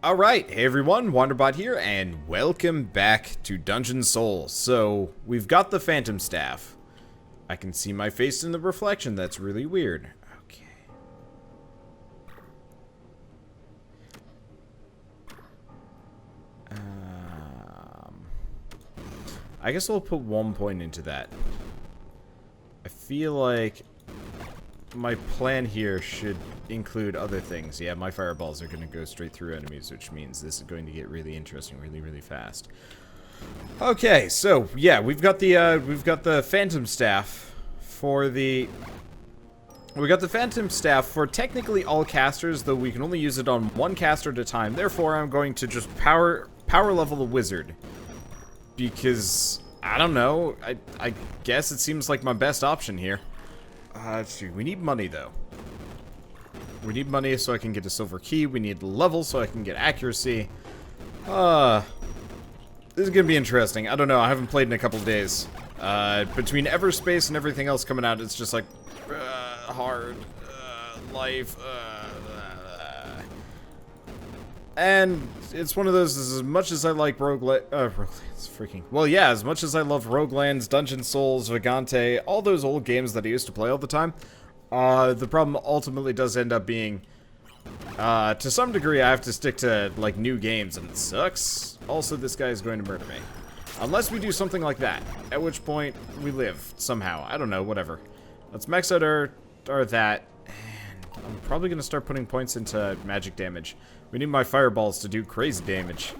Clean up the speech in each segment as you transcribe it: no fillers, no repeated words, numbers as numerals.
Alright, hey everyone, Wanderbot here, and welcome back to Dungeon Souls. So, we've got the Phantom Staff. I can see my face in the reflection, that's really weird. Okay. I guess I'll put 1 point into that. I feel like my plan here should include other things. Yeah, my fireballs are going to go straight through enemies, which means this is going to get really interesting really fast. Okay, so yeah, we've got the Phantom Staff for for technically all casters, though we can only use it on one caster at a time. Therefore, I'm going to just power level the wizard because I don't know. I guess it seems like my best option here. Let's see. We need money, though. We need money so I can get a silver key. We need level so I can get accuracy. This is gonna be interesting. I don't know. I haven't played in a couple of days. Between Everspace and everything else coming out, it's just like hard life. And it's one of those, as much as I like roguelike, as much as I love Roguelands, Dungeon Souls, Vagante, all those old games that I used to play all the time, the problem ultimately does end up being, to some degree, I have to stick to, like, new games, and it sucks. Also, this guy is going to murder me. Unless we do something like that, at which point we live, somehow. I don't know, whatever. Let's max out our that, and I'm probably going to start putting points into magic damage. We need my fireballs to do crazy damage.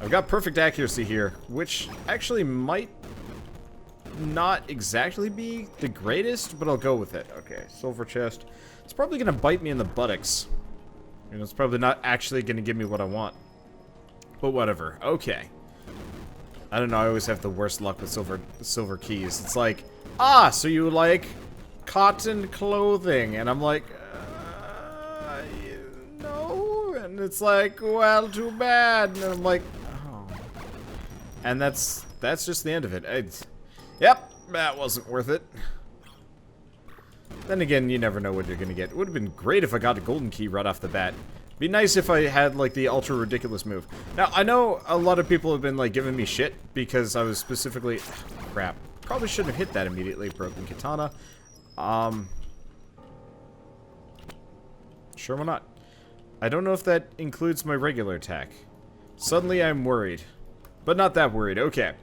I've got perfect accuracy here, which actually might not exactly be the greatest, but I'll go with it. Okay, silver chest. It's probably going to bite me in the buttocks. And it's probably not actually going to give me what I want. But whatever. Okay. I don't know, I always have the worst luck with silver keys. It's like, so you like cotton clothing. And I'm like, no. And it's like, well, too bad. And I'm like, oh. And that's just the end of it. Yep, that wasn't worth it. Then again, you never know what you're gonna get. It would have been great if I got a golden key right off the bat. Be nice if I had, like, the ultra ridiculous move. Now, I know a lot of people have been, like, giving me shit because I was specifically... crap. Probably shouldn't have hit that immediately. Broken katana. Sure, why not? I don't know if that includes my regular attack. Suddenly, I'm worried. But not that worried. Okay.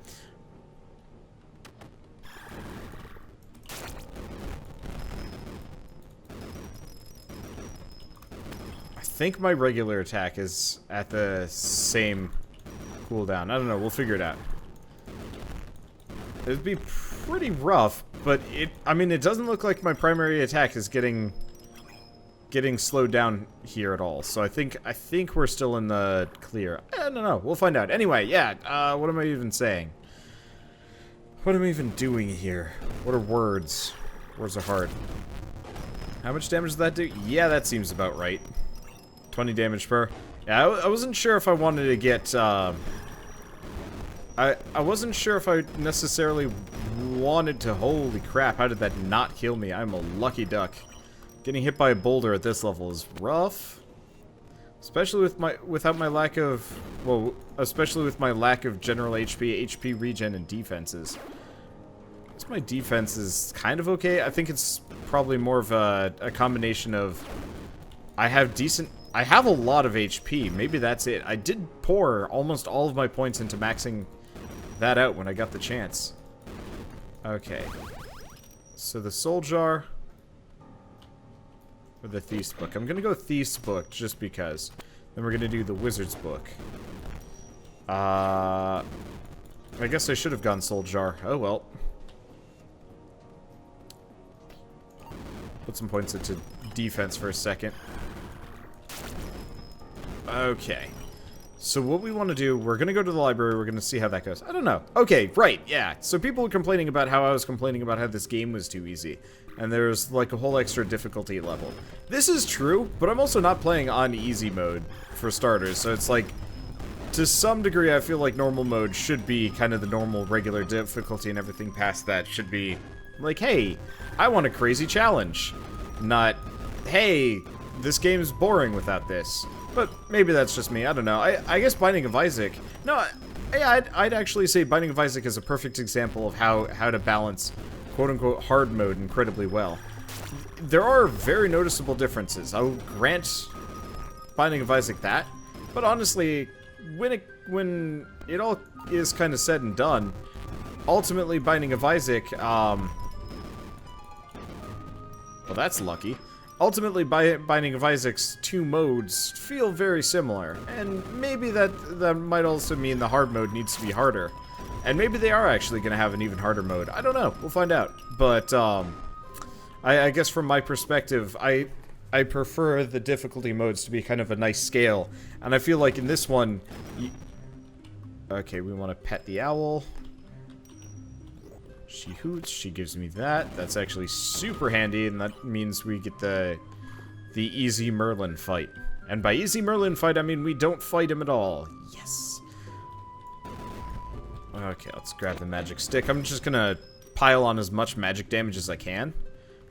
I think my regular attack is at the same cooldown. I don't know. We'll figure it out. It'd be pretty rough, but it doesn't look like my primary attack is getting slowed down here at all. So I think we're still in the clear. I don't know. We'll find out. Anyway, yeah. What am I even saying? What am I even doing here? What are words? Words are hard. How much damage does that do? Yeah, that seems about right. 20 damage per. Yeah, I wasn't sure if I wanted to get, I wasn't sure if I necessarily wanted to... Holy crap, how did that not kill me? I'm a lucky duck. Getting hit by a boulder at this level is rough. Especially without my lack of... Well, especially with my lack of general HP regen, and defenses. Guess my defense is kind of okay. I think it's probably more of a combination of... I have a lot of HP. Maybe that's it. I did pour almost all of my points into maxing that out when I got the chance. Okay. So the Soul Jar. Or the Thief's Book. I'm gonna go Thief's Book just because. Then we're gonna do the Wizard's Book. I guess I should have gone Soul Jar. Oh well. Put some points into defense for a second. Okay. So what we want to do, we're going to go to the library, we're going to see how that goes. I don't know. Okay, right, yeah. So people were complaining about how I was complaining about how this game was too easy. And there's like a whole extra difficulty level. This is true, but I'm also not playing on easy mode, for starters. So it's like, to some degree, I feel like normal mode should be kind of the normal, regular difficulty, and everything past that should be like, hey, I want a crazy challenge. Not, hey, this game's boring without this. But maybe that's just me. I don't know. I guess Binding of Isaac... No, yeah, I'd actually say Binding of Isaac is a perfect example of how to balance quote-unquote hard mode incredibly well. There are very noticeable differences. I'll grant Binding of Isaac that, but honestly, when it all is kind of said and done, ultimately Binding of Isaac, well, that's lucky. Ultimately, Binding of Isaac's two modes feel very similar, and maybe that might also mean the hard mode needs to be harder. And maybe they are actually going to have an even harder mode. I don't know. We'll find out. But, I guess from my perspective, I prefer the difficulty modes to be kind of a nice scale. And I feel like in this one... Okay, we want to pet the owl. She hoots, she gives me that. That's actually super handy, and that means we get the easy Merlin fight. And by easy Merlin fight, I mean we don't fight him at all. Yes! Okay, let's grab the magic stick. I'm just gonna pile on as much magic damage as I can.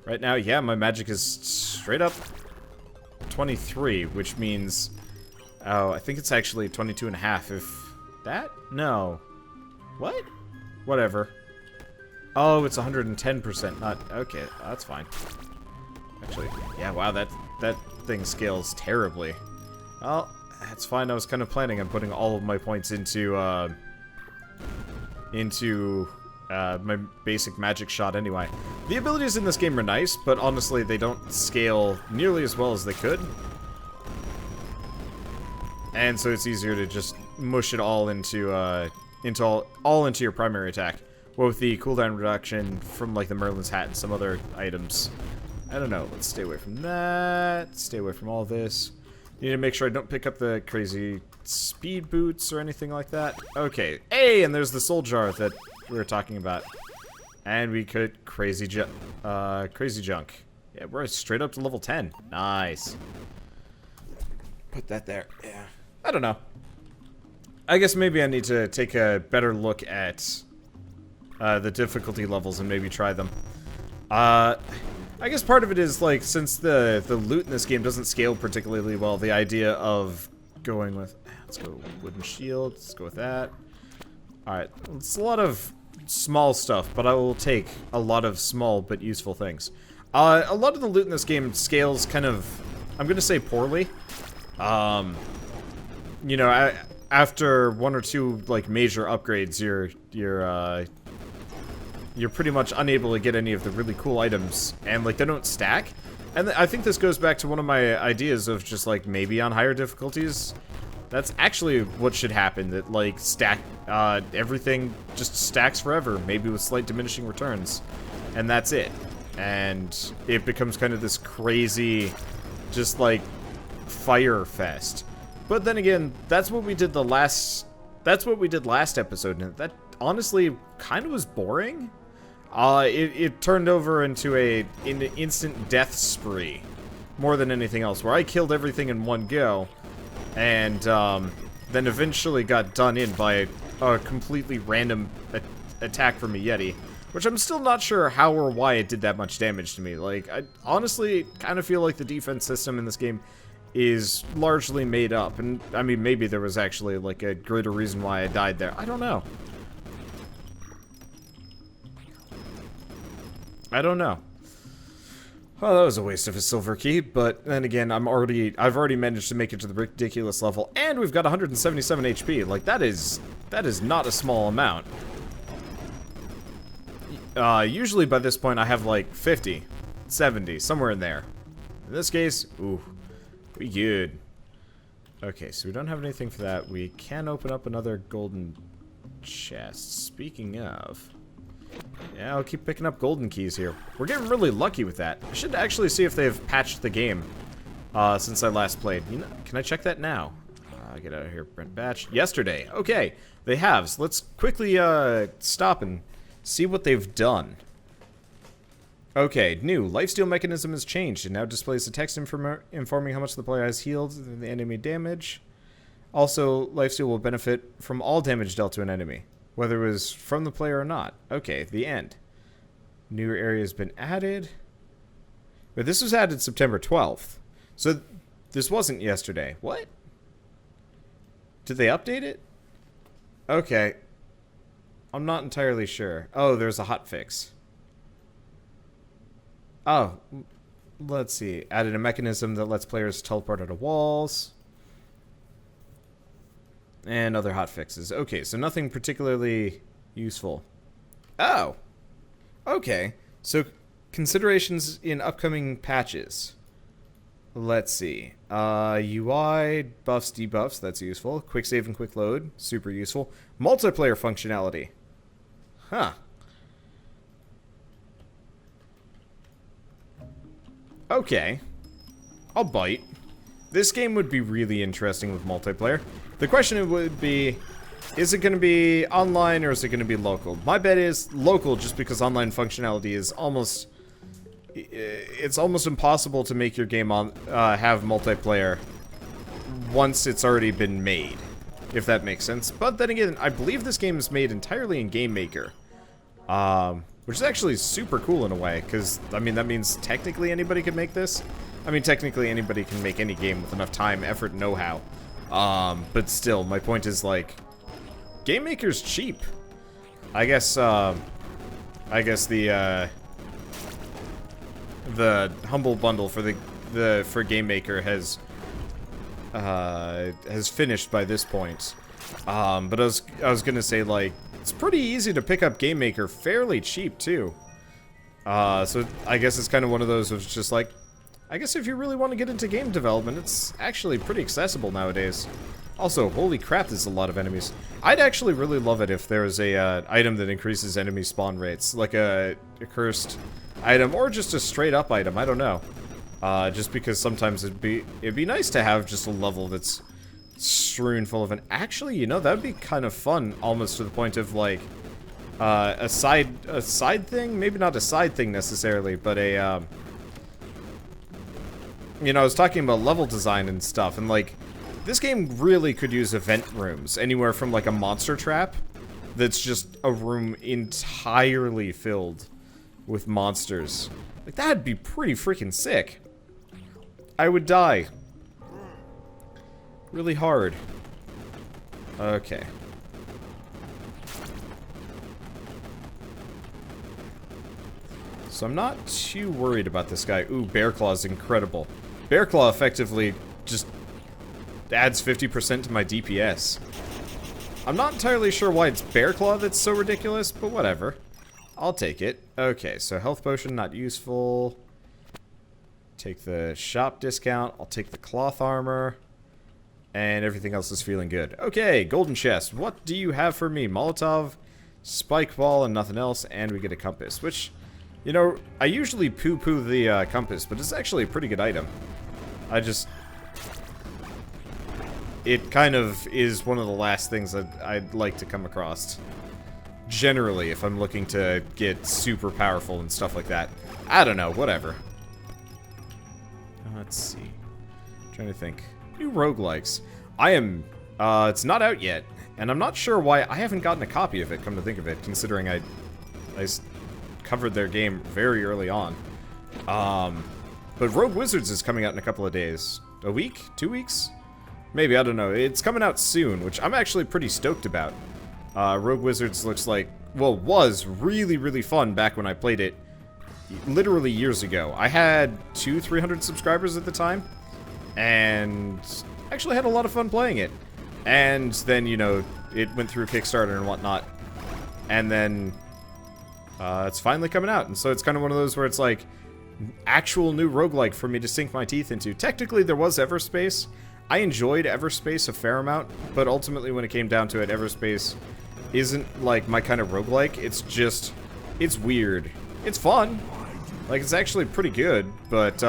Right now, yeah, my magic is straight up 23, which means... Oh, I think it's actually 22 and a half. If that? No. What? Whatever. Oh, it's 110%, not... Okay, that's fine. Actually, yeah, wow, that thing scales terribly. Well, that's fine. I was kind of planning on putting all of my points into my basic magic shot anyway. The abilities in this game are nice, but honestly, they don't scale nearly as well as they could. And so it's easier to just mush it all into your primary attack. Well, with the cooldown reduction from, like, the Merlin's hat and some other items. I don't know. Let's stay away from that. Stay away from all this. Need to make sure I don't pick up the crazy speed boots or anything like that. Okay. Hey, and there's the soul jar that we were talking about. And we could crazy junk. Yeah, we're straight up to level 10. Nice. Put that there. Yeah. I don't know. I guess maybe I need to take a better look at... the difficulty levels and maybe try them. I guess part of it is, like, since the loot in this game doesn't scale particularly well, the idea of going with... Let's go wooden shield, let's go with that. Alright, it's a lot of small stuff, but I will take a lot of small but useful things. A lot of the loot in this game scales kind of, I'm gonna say poorly. You know, after one or two, like, major upgrades, you're pretty much unable to get any of the really cool items, and, like, they don't stack. And I think this goes back to one of my ideas of just, like, maybe on higher difficulties, that's actually what should happen, that, like, everything just stacks forever, maybe with slight diminishing returns, and that's it. And it becomes kind of this crazy, just, like, fire fest. But then again, that's what we did last episode, and that honestly kind of was boring. It turned over into an instant death spree, more than anything else, where I killed everything in one go, and then eventually got done in by a completely random attack from a Yeti, which I'm still not sure how or why it did that much damage to me. Like, I honestly kind of feel like the defense system in this game is largely made up, and I mean, maybe there was actually, like, a greater reason why I died there. I don't know. I don't know. Well, that was a waste of a silver key, but then again, I've already managed to make it to the ridiculous level, and we've got 177 HP. Like, that is not a small amount. Usually by this point I have like 50, 70, somewhere in there. In this case, ooh, we good. Okay, so we don't have anything for that. We can open up another golden chest. Speaking of... Yeah, I'll keep picking up golden keys here. We're getting really lucky with that. I should actually see if they've patched the game since I last played. You know, can I check that now? Get out of here, print batch. Yesterday. Okay, they have. So let's quickly stop and see what they've done. Okay, new. Lifesteal mechanism has changed. It now displays the text informing how much the player has healed the enemy damage. Also, lifesteal will benefit from all damage dealt to an enemy, whether it was from the player or not. Okay, the end. New area has been added. But this was added September 12th. So This wasn't yesterday. What? Did they update it? Okay. I'm not entirely sure. Oh, there's a hotfix. Oh. Let's see. Added a mechanism that lets players teleport out of walls. And other hotfixes. Okay, so nothing particularly useful. Oh. Okay. So, considerations in upcoming patches. Let's see. UI, buffs, debuffs, that's useful. Quick save and quick load, super useful. Multiplayer functionality. Huh. Okay. I'll bite. This game would be really interesting with multiplayer. The question would be, is it going to be online or is it going to be local? My bet is local just because online functionality is almost... It's almost impossible to make your game have multiplayer once it's already been made, if that makes sense. But then again, I believe this game is made entirely in Game Maker, which is actually super cool in a way, because, I mean, that means technically anybody could make this. I mean, technically anybody can make any game with enough time, effort, and know-how. But still, my point is, like, Game Maker's cheap. I guess the humble bundle for Game Maker has finished by this point. But I was gonna say, like, it's pretty easy to pick up Game Maker fairly cheap too. So I guess it's kind of one of those which is just like, I guess if you really want to get into game development, it's actually pretty accessible nowadays. Also, holy crap, there's a lot of enemies. I'd actually really love it if there was a item that increases enemy spawn rates, like a cursed item, or just a straight up item, I don't know. Just because sometimes it'd be nice to have just a level that's strewn full of an... Actually, you know, that'd be kind of fun, almost to the point of, like, a side thing? Maybe not a side thing necessarily, but a, you know, I was talking about level design and stuff, and, like, this game really could use event rooms, anywhere from, like, a monster trap that's just a room entirely filled with monsters. Like, that'd be pretty freaking sick. I would die. Really hard. Okay. So I'm not too worried about this guy. Ooh, Bear Claw's incredible. Bear Claw effectively just adds 50% to my DPS. I'm not entirely sure why it's Bear Claw that's so ridiculous, but whatever. I'll take it. Okay, so health potion, not useful. Take the shop discount. I'll take the cloth armor. And everything else is feeling good. Okay, golden chest. What do you have for me? Molotov, spike ball, and nothing else. And we get a compass, which, you know, I usually poo-poo the compass, but it's actually a pretty good item. It kind of is one of the last things that I'd like to come across. Generally, if I'm looking to get super powerful and stuff like that. I don't know, whatever. Let's see. I'm trying to think. New roguelikes. It's not out yet, and I'm not sure why I haven't gotten a copy of it, come to think of it, considering I covered their game very early on. But Rogue Wizards is coming out in a couple of days. A week? 2 weeks? Maybe, I don't know. It's coming out soon, which I'm actually pretty stoked about. Rogue Wizards looks like, well, was really, really fun back when I played it literally years ago. I had 300 subscribers at the time, and actually had a lot of fun playing it. And then, you know, it went through Kickstarter and whatnot. And then, it's finally coming out. And so it's kind of one of those where it's like, actual new roguelike for me to sink my teeth into. Technically, there was Everspace. I enjoyed Everspace a fair amount, but ultimately when it came down to it, Everspace isn't, like, my kind of roguelike. It's just, it's weird. It's fun. Like, it's actually pretty good, but,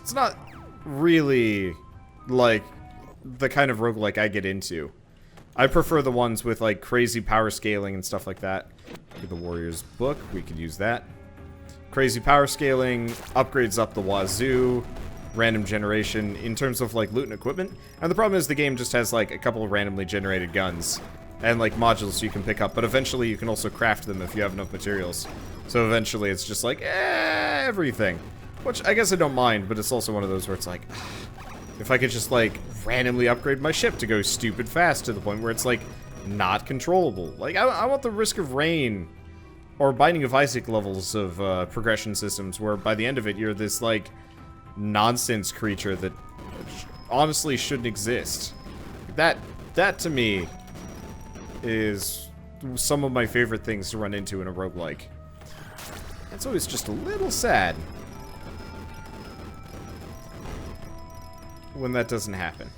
it's not really, like, the kind of roguelike I get into. I prefer the ones with, like, crazy power scaling and stuff like that. Look at the Warrior's Book. We could use that. Crazy power scaling, upgrades up the wazoo, random generation in terms of, like, loot and equipment. And the problem is the game just has, like, a couple of randomly generated guns and, like, modules you can pick up, but eventually you can also craft them if you have enough materials. So eventually it's just like, everything. Which, I guess I don't mind, but it's also one of those where it's like, if I could just, like, randomly upgrade my ship to go stupid fast to the point where it's, like, not controllable. Like, I want the Risk of Rain or Binding of Isaac levels of progression systems where by the end of it you're this, like, nonsense creature that honestly shouldn't exist. That to me is some of my favorite things to run into in a roguelike. It's always just a little sad when that doesn't happen.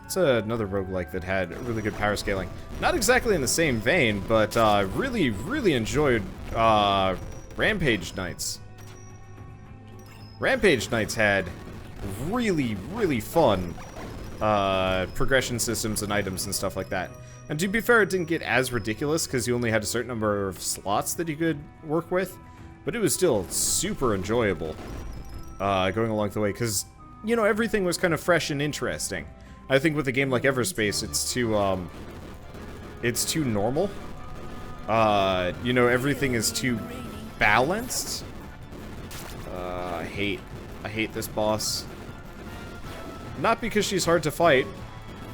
It's another roguelike that had really good power scaling. Not exactly in the same vein, but really, really enjoyed Rampage Knights. Rampage Knights had really, really fun progression systems and items and stuff like that. And to be fair, it didn't get as ridiculous because you only had a certain number of slots that you could work with, but it was still super enjoyable going along the way because, you know, everything was kind of fresh and interesting. I think with a game like Everspace, it's too normal. You know, everything is too balanced. I hate this boss. Not because she's hard to fight,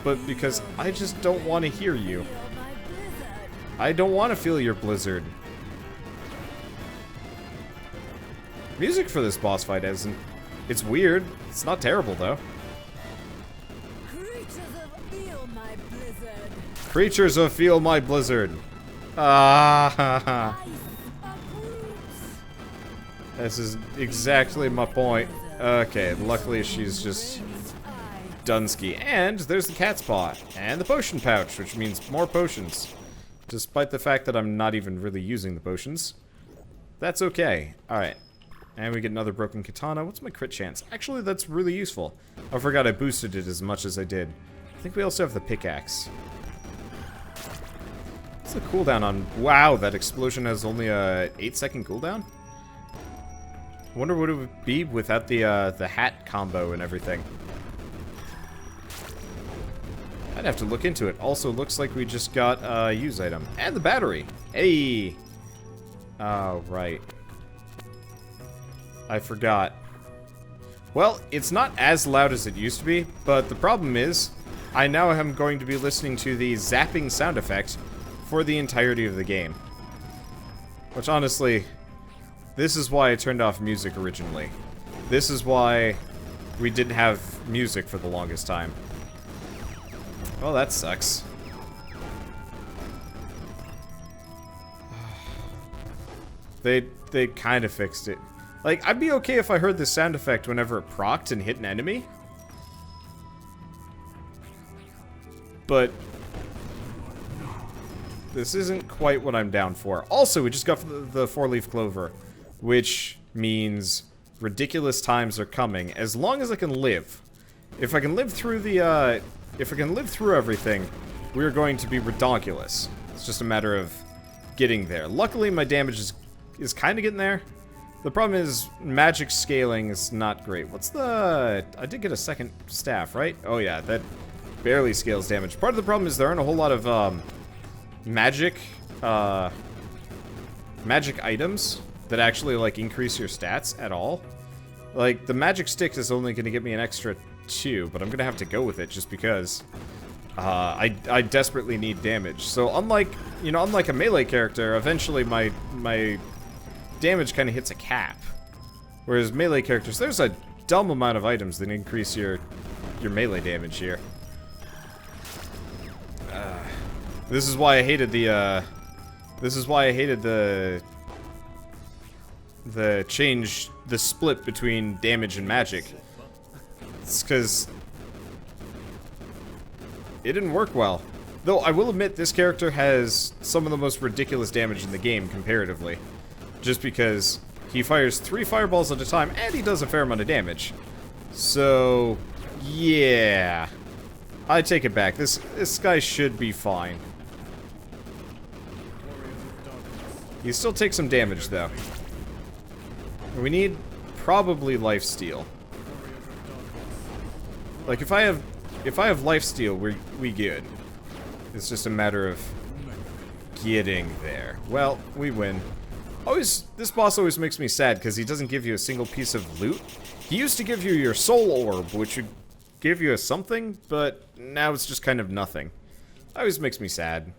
but because I just don't want to hear you. I don't want to feel your blizzard. Music for this boss fight isn't... It's weird. It's not terrible, though. Creatures of Feel My Blizzard. Ah, this is exactly my point. Okay, luckily she's just Dunsky. And there's the cat spot. And the potion pouch, which means more potions. Despite the fact that I'm not even really using the potions. That's okay. Alright. And we get another broken katana. What's my crit chance? Actually, that's really useful. I forgot I boosted it as much as I did. I think we also have the pickaxe. What's the cooldown on... Wow, that explosion has only a 8-second cooldown? I wonder what it would be without the hat combo and everything. I'd have to look into it. Also, looks like we just got a use item. And the battery! Hey! Oh, right. I forgot. Well, it's not as loud as it used to be, but the problem is, I now am going to be listening to the zapping sound effect for the entirety of the game. Which, honestly, this is why I turned off music originally. This is why we didn't have music for the longest time. Well, that sucks. They kind of fixed it. Like, I'd be okay if I heard the sound effect whenever it procced and hit an enemy. But this isn't quite what I'm down for. Also, we just got the 4-leaf clover, which means ridiculous times are coming as long as I can live. If I can live through the if I can live through everything, we're going to be redonkulous. It's just a matter of getting there. Luckily, my damage is kind of getting there. The problem is magic scaling is not great. What's the... I did get a second staff, right? Oh yeah, that barely scales damage. Part of the problem is there aren't a whole lot of magic items that actually like increase your stats at all. Like the magic stick is only going to give me an extra 2, but I'm going to have to go with it just because I desperately need damage. So unlike, you know, unlike a melee character, eventually my damage kind of hits a cap. Whereas melee characters, there's a dumb amount of items that increase your melee damage here. This is why I hated the change, the split between damage and magic. It's because it didn't work well. Though I will admit this character has some of the most ridiculous damage in the game comparatively. Just because he fires 3 fireballs at a time and he does a fair amount of damage. So, yeah. I take it back. This guy should be fine. He still takes some damage though. We need probably lifesteal. Like if I have lifesteal, we good. It's just a matter of getting there. Well, we win. This boss always makes me sad because he doesn't give you a single piece of loot. He used to give you your soul orb, which would give you a something, but now it's just kind of nothing. Always makes me sad.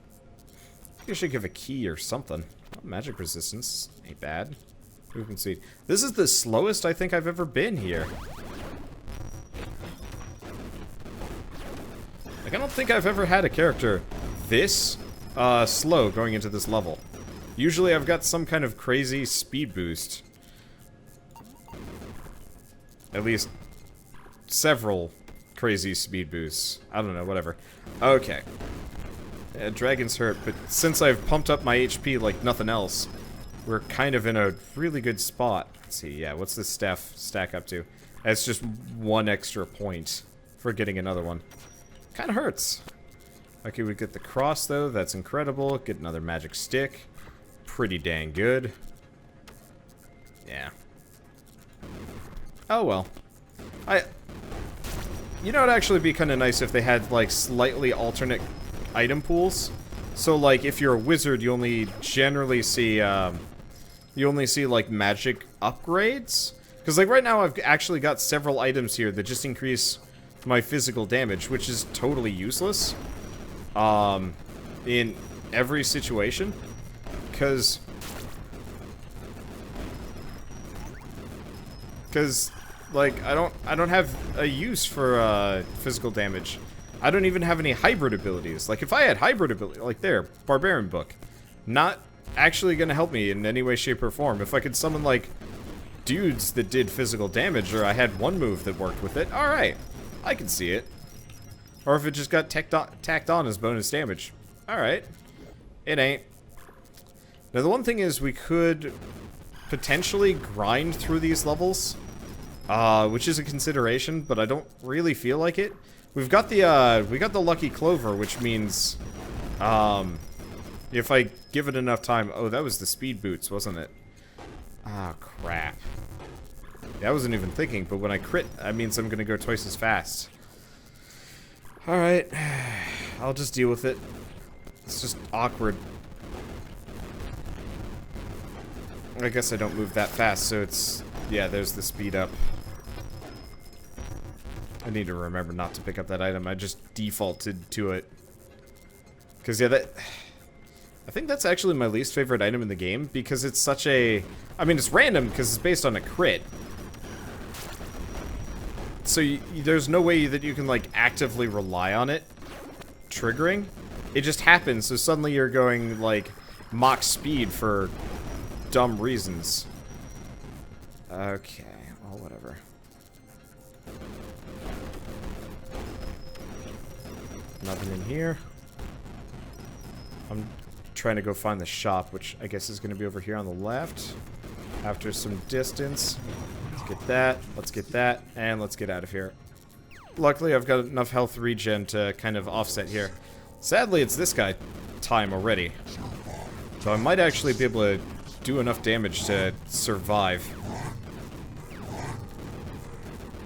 You should give a key or something. Oh, magic resistance ain't bad. Movement speed. This is the slowest I think I've ever been here. Like, I don't think I've ever had a character this slow going into this level. Usually I've got some kind of crazy speed boost. At least several crazy speed boosts. I don't know, whatever. Okay. Dragons hurt, but since I've pumped up my HP like nothing else, we're kind of in a really good spot. Let's see, yeah, what's this staff stack up to? It's just 1 extra point for getting another one. Kind of hurts. Okay, we get the cross, though. That's incredible. Get another magic stick. Pretty dang good. Yeah. Oh, well. You know, it'd actually be kind of nice if they had, like, slightly alternate item pools. So, like, if you're a wizard, you only generally see, like, magic upgrades. Because, like, right now I've actually got several items here that just increase my physical damage, which is totally useless. In every situation. Because, like, I don't have a use for, physical damage. I don't even have any hybrid abilities. Like, if I had hybrid ability, like there, Barbarian Book, not actually gonna help me in any way, shape, or form. If I could summon, like, dudes that did physical damage, or I had one move that worked with it, alright, I can see it. Or if it just got tacked on as bonus damage. Alright. It ain't. Now, the one thing is we could potentially grind through these levels, which is a consideration, but I don't really feel like it. We got the Lucky Clover, which means, if I give it enough time... Oh, that was the speed boots, wasn't it? Ah, crap. Yeah, I wasn't even thinking, but when I crit, that means I'm gonna go twice as fast. Alright. I'll just deal with it. It's just awkward. I guess I don't move that fast, so it's... Yeah, there's the speed up. I need to remember not to pick up that item. I just defaulted to it. Because, yeah, that... I think that's actually my least favorite item in the game, because it's such a... I mean, it's random, because it's based on a crit. So there's no way that you can, like, actively rely on it triggering. It just happens, so suddenly you're going, like, Mach speed for dumb reasons. Okay, well, whatever. Nothing in here. I'm trying to go find the shop, which I guess is going to be over here on the left. After some distance. Let's get that, and let's get out of here. Luckily, I've got enough health regen to kind of offset here. Sadly, it's this guy time already. So I might actually be able to do enough damage to survive.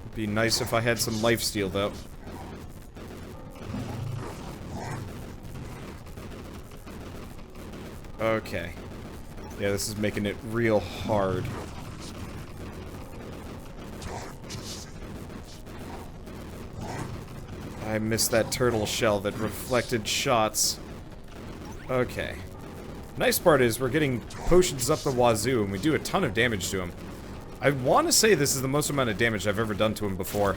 It'd be nice if I had some lifesteal, though. Okay. Yeah, this is making it real hard. I missed that turtle shell that reflected shots. Okay. Nice part is we're getting potions up the wazoo, and we do a ton of damage to him. I want to say this is the most amount of damage I've ever done to him before,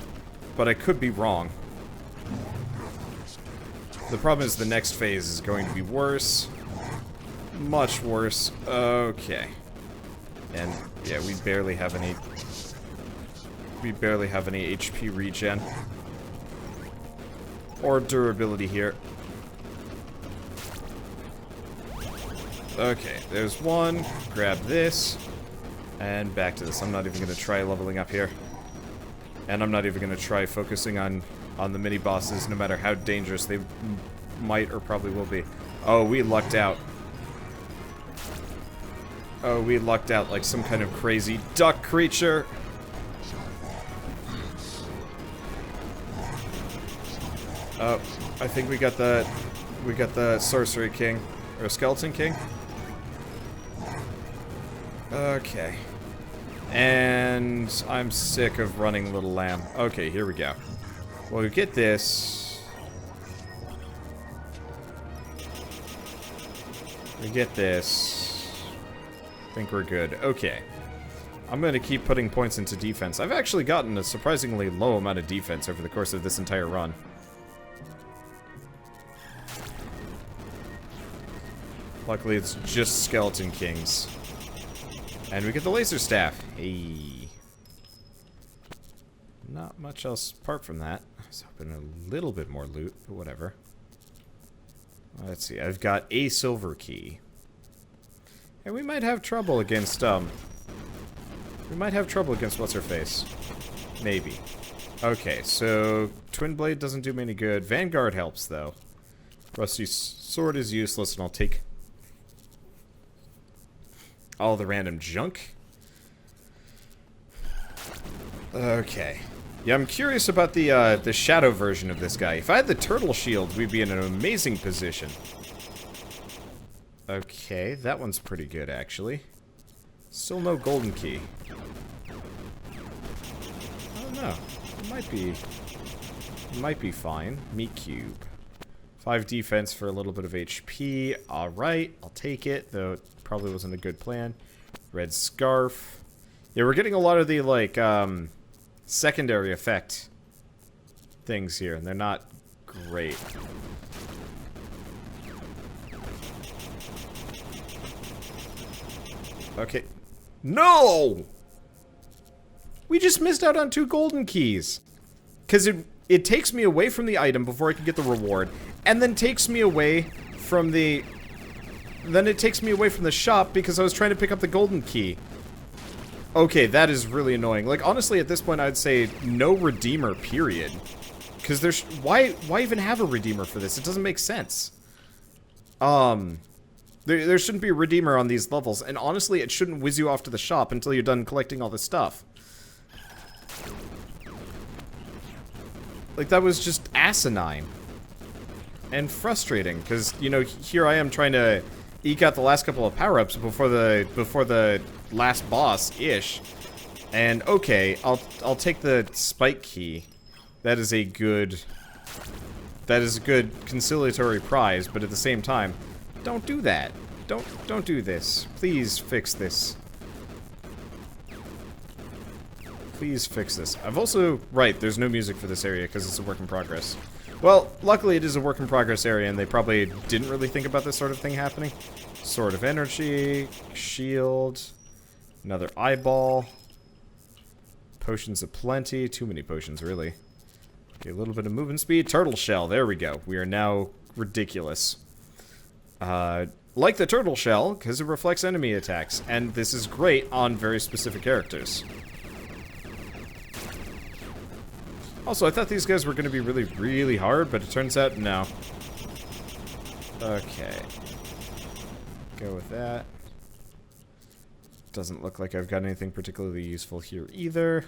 but I could be wrong. The problem is the next phase is going to be worse. Much worse. Okay. And, yeah, we barely have any HP regen. Or durability here. Okay, there's one. Grab this. And back to this. I'm not even going to try leveling up here. And I'm not even going to try focusing on the mini-bosses, no matter how dangerous they might or probably will be. Oh, we lucked out. Oh, we lucked out like some kind of crazy duck creature. Oh, I think we got the Sorcery King. Or Skeleton King. Okay. And I'm sick of running Little Lamb. Okay, here we go. Well, we get this. We get this. I think we're good. Okay. I'm going to keep putting points into defense. I've actually gotten a surprisingly low amount of defense over the course of this entire run. Luckily, it's just Skeleton Kings. And we get the Laser Staff. Hey. Not much else apart from that. I was hoping a little bit more loot, but whatever. Let's see. I've got a silver key. And we might have trouble against, we might have trouble against What's-Her-Face. Maybe. Okay, so Twin Blade doesn't do me any good. Vanguard helps, though. Rusty Sword is useless, and I'll take all the random junk. Okay. Yeah, I'm curious about the shadow version of this guy. If I had the turtle shield, we'd be in an amazing position. Okay, that one's pretty good, actually. Still no golden key. I don't know. It might be fine. Meat cube. 5 defense for a little bit of HP. Alright, I'll take it, though it probably wasn't a good plan. Red scarf. Yeah, we're getting a lot of the, like, secondary effect things here, and they're not great. Okay. No! We just missed out on 2 golden keys. Because it takes me away from the item before I can get the reward, and then takes me away from the... Then it takes me away from the shop because I was trying to pick up the golden key. Okay, that is really annoying. Like, honestly, at this point, I'd say no redeemer, period. Because there's... Why even have a redeemer for this? It doesn't make sense. There shouldn't be a redeemer on these levels, and honestly, it shouldn't whiz you off to the shop until you're done collecting all this stuff. Like, that was just asinine. And frustrating, because, you know, here I am trying to eke out the last couple of power-ups before the last boss-ish. And, okay, I'll take the spike key. That is a good conciliatory prize, but at the same time, don't do that. Don't do this. Please fix this. Please fix this. I've also... Right, there's no music for this area because it's a work in progress. Well, luckily it is a work in progress area and they probably didn't really think about this sort of thing happening. Sword of Energy, shield, another eyeball, potions aplenty, too many potions really. Okay, a little bit of movement speed, turtle shell, there we go. We are now ridiculous. Like the turtle shell, because it reflects enemy attacks, and this is great on very specific characters. Also, I thought these guys were going to be really, really hard, but it turns out, no. Okay. Go with that. Doesn't look like I've got anything particularly useful here either.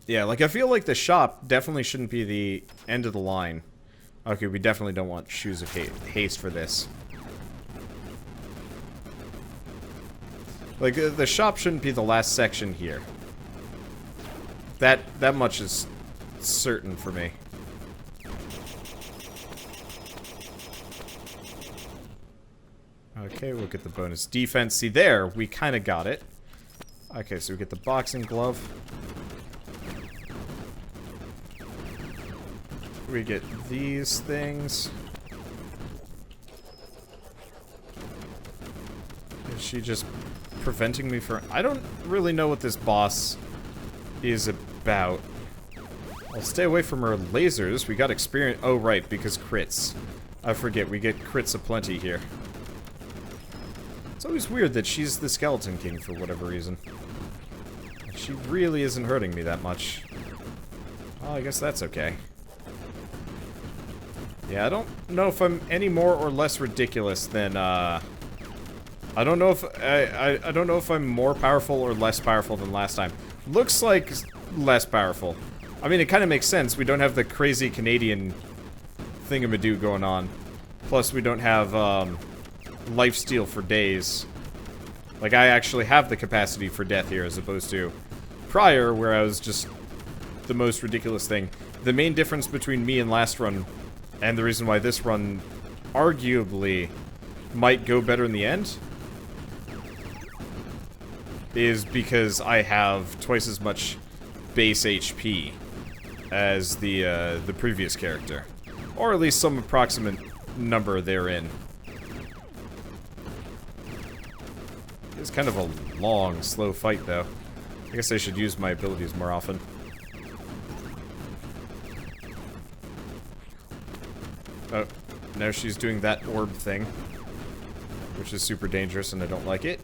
Yeah, like, I feel like the shop definitely shouldn't be the end of the line. Okay, we definitely don't want Shoes of Haste for this. Like, the shop shouldn't be the last section here. That much is certain for me. Okay, we'll get the bonus defense. See, there, we kind of got it. Okay, so we get the boxing glove. We get these things. Is she just preventing me from... I don't really know what this boss is about. I'll stay away from her lasers. We got experience... Oh, right, because crits. I forget, we get crits aplenty here. It's always weird that she's the Skeleton King for whatever reason. She really isn't hurting me that much. Oh, I guess that's okay. Yeah, I don't know if I'm any more or less ridiculous than, I don't know if, I don't know if I'm more powerful or less powerful than last time. Looks like less powerful. I mean, it kind of makes sense. We don't have the crazy Canadian thingamadoo going on. Plus, we don't have, lifesteal for days. Like, I actually have the capacity for death here, as opposed to prior, where I was just the most ridiculous thing. The main difference between me and last run, and the reason why this run arguably might go better in the end, is because I have twice as much base HP as the previous character. Or at least some approximate number therein. It's kind of a long, slow fight, though. I guess I should use my abilities more often. Oh, now she's doing that orb thing, which is super dangerous and I don't like it.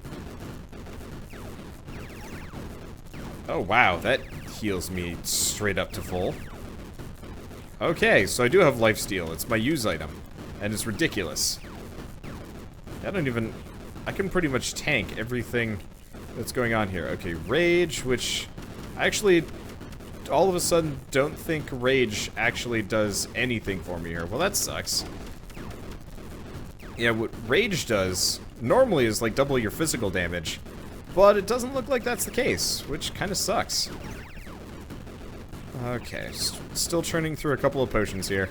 Oh wow, that heals me straight up to full. Okay, so I do have lifesteal. It's my use item, and it's ridiculous. I can pretty much tank everything that's going on here. Okay, rage, which I actually all of a sudden don't think rage actually does anything for me here. Well, that sucks. Yeah, what rage does normally is like double your physical damage, but it doesn't look like that's the case, which kind of sucks. Okay, still churning through a couple of potions here.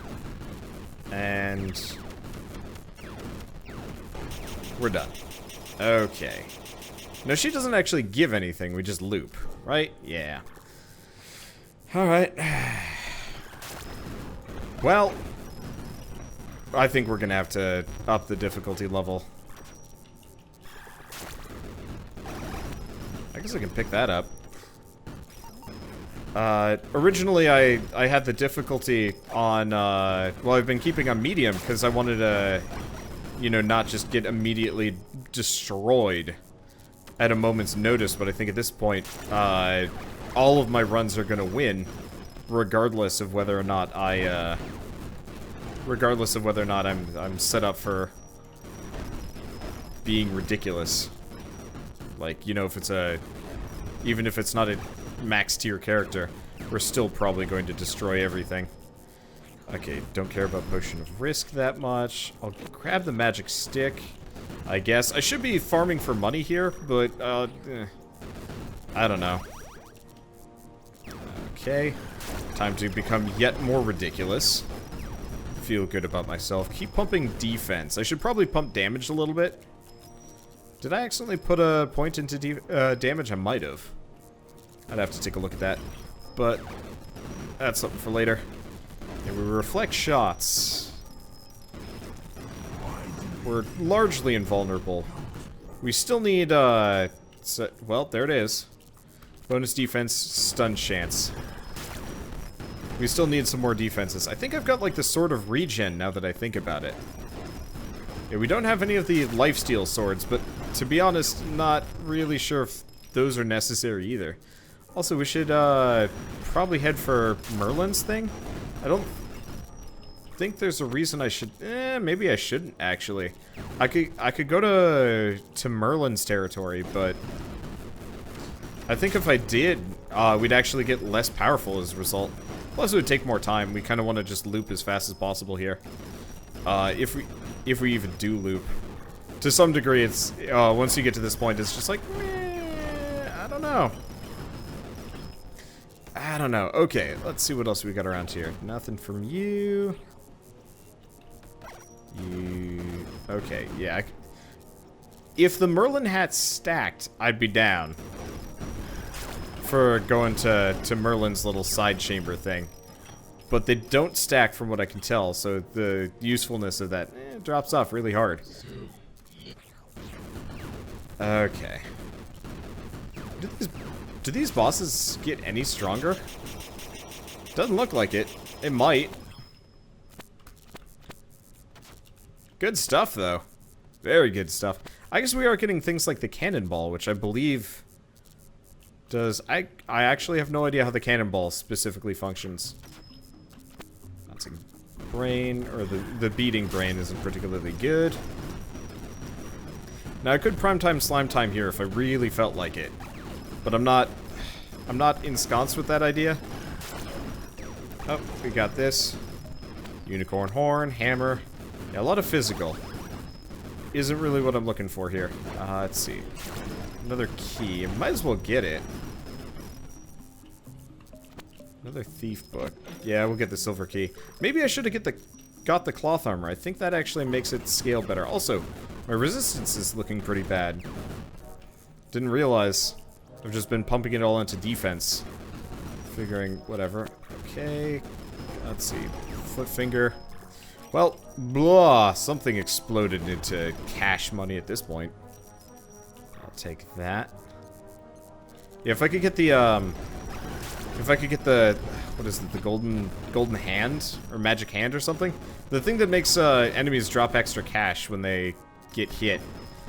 And we're done. Okay. No, she doesn't actually give anything, we just loop, right? Yeah. Alright. Well, I think we're gonna have to up the difficulty level. I guess I can pick that up. Originally I had the difficulty on, well, I've been keeping on medium because I wanted to, you know, not just get immediately destroyed at a moment's notice, but I think at this point, all of my runs are gonna win, regardless of whether or not I'm set up for being ridiculous. Like, you know, if it's even if it's not a max tier character, we're still probably going to destroy everything. Okay, don't care about Potion of Risk that much. I'll grab the magic stick, I guess. I should be farming for money here, but, I don't know. Okay, time to become yet more ridiculous. Feel good about myself. Keep pumping defense. I should probably pump damage a little bit. Did I accidentally put a point into damage? I might have. I'd have to take a look at that. But that's something for later. And we reflect shots. We're largely invulnerable. We still need, well, there it is. Bonus defense, stun chance. We still need some more defenses. I think I've got, like, the Sword of Regen now that I think about it. Yeah, we don't have any of the lifesteal swords, but to be honest, not really sure if those are necessary either. Also, we should, probably head for Merlin's thing? I don't think there's a reason I should... maybe I shouldn't, actually. I could go to Merlin's territory, but... I think if I did, we'd actually get less powerful as a result. Plus, it would take more time. We kind of want to just loop as fast as possible here. If we even do loop. To some degree, it's... once you get to this point, it's just like... I don't know. I don't know. Okay, let's see what else we got around here. Nothing from you. You... Okay, yeah. If the Merlin hat's stacked, I'd be down for going to Merlin's little side chamber thing. But they don't stack from what I can tell, so the usefulness of that drops off really hard. Okay. Do these bosses get any stronger? Doesn't look like it. It might. Good stuff, though. Very good stuff. I guess we are getting things like the cannonball, which I believe does... I actually have no idea how the cannonball specifically functions. Bouncing brain, or the beating brain isn't particularly good. Now, I could primetime slime time here if I really felt like it. But I'm not ensconced with that idea. Oh, we got this. Unicorn horn, hammer. Yeah, a lot of physical. isn't really what I'm looking for here. Let's see. Another key. Might as well get it. Another thief book. Yeah, we'll get the silver key. Maybe I should have got the cloth armor. I think that actually makes it scale better. Also, my resistance is looking pretty bad. Didn't realize. I've just been pumping it all into defense. Figuring, whatever. Okay. Let's see. Foot finger. Well, blah. Something exploded into cash money at this point. I'll take that. Yeah, if I could get the, what is it, the golden hand? Or magic hand or something? The thing that makes, enemies drop extra cash when they get hit.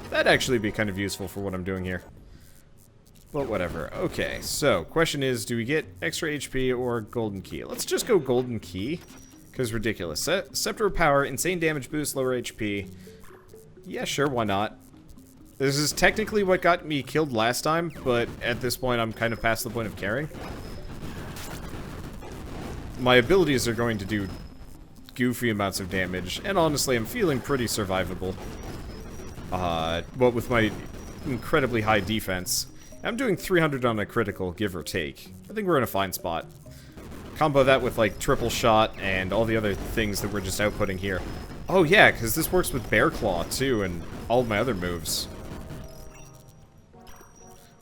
That'd actually be kind of useful for what I'm doing here. But whatever. Okay, so, question is, do we get extra HP or golden key? Let's just go golden key. Because ridiculous. Scepter of Power, insane damage boost, lower HP. Yeah, sure, why not? This is technically what got me killed last time, but at this point I'm kind of past the point of caring. My abilities are going to do goofy amounts of damage, and honestly I'm feeling pretty survivable. But with my incredibly high defense, I'm doing 300 on a critical, give or take. I think we're in a fine spot. Combo that with, like, triple shot and all the other things that we're just outputting here. Oh, yeah, because this works with Bear Claw, too, and all of my other moves.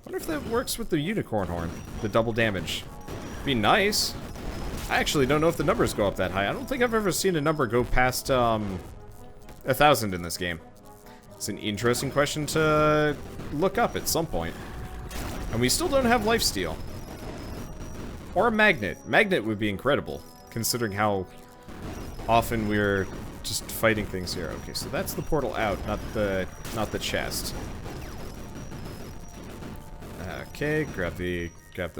Wonder if that works with the Unicorn Horn, the double damage. Be nice. I actually don't know if the numbers go up that high. I don't think I've ever seen a number go past, 1,000 in this game. It's an interesting question to look up at some point. And we still don't have lifesteal. Or a magnet. Magnet would be incredible, considering how often we're just fighting things here. Okay, so that's the portal out, not the chest. Okay, grab the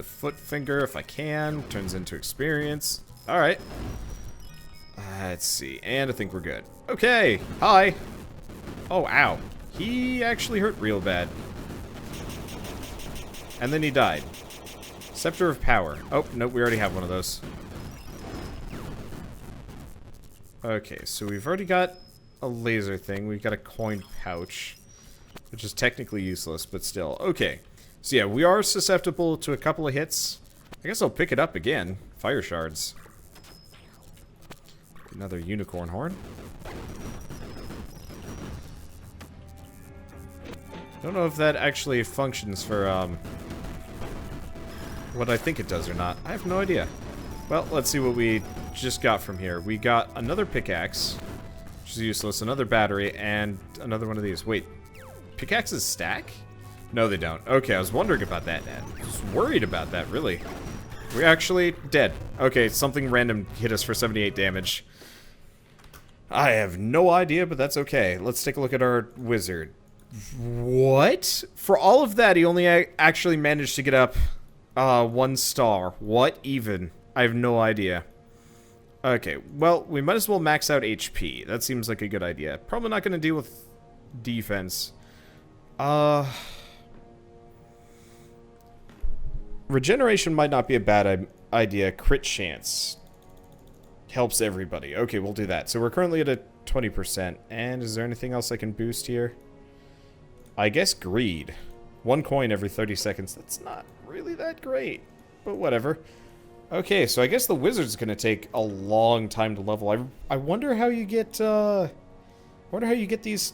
foot finger if I can. Turns into experience. Alright. Let's see. And I think we're good. Okay, hi! Oh, ow. He actually hurt real bad. And then he died. Scepter of Power. Oh, nope, we already have one of those. Okay, so we've already got a laser thing. We've got a coin pouch, which is technically useless, but still. Okay, so yeah, we are susceptible to a couple of hits. I guess I'll pick it up again. Fire shards. Another unicorn horn. Don't know if that actually functions for, what I think it does or not. I have no idea. Well, let's see what we just got from here. We got another pickaxe, which is useless, another battery, and another one of these. Wait, pickaxes stack? No, they don't. Okay, I was wondering about that. I was worried about that, really. We're actually dead. Okay, something random hit us for 78 damage. I have no idea, but that's okay. Let's take a look at our wizard. What? For all of that, he only actually managed to get up 1 star. What even? I have no idea. Okay, well, we might as well max out HP. That seems like a good idea. Probably not going to deal with defense. Regeneration might not be a bad idea. Crit chance helps everybody. Okay, we'll do that. So we're currently at a 20%. And is there anything else I can boost here? I guess greed. 1 coin every 30 seconds. That's not really that great, but whatever. Okay, so I guess the wizard's gonna take a long time to level. I wonder how you get, these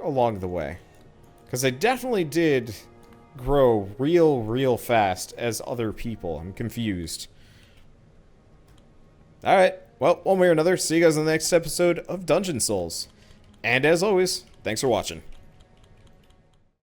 along the way. Because I definitely did grow real fast as other people. I'm confused. Alright, well, one way or another, see you guys in the next episode of Dungeon Souls. And as always, thanks for watching.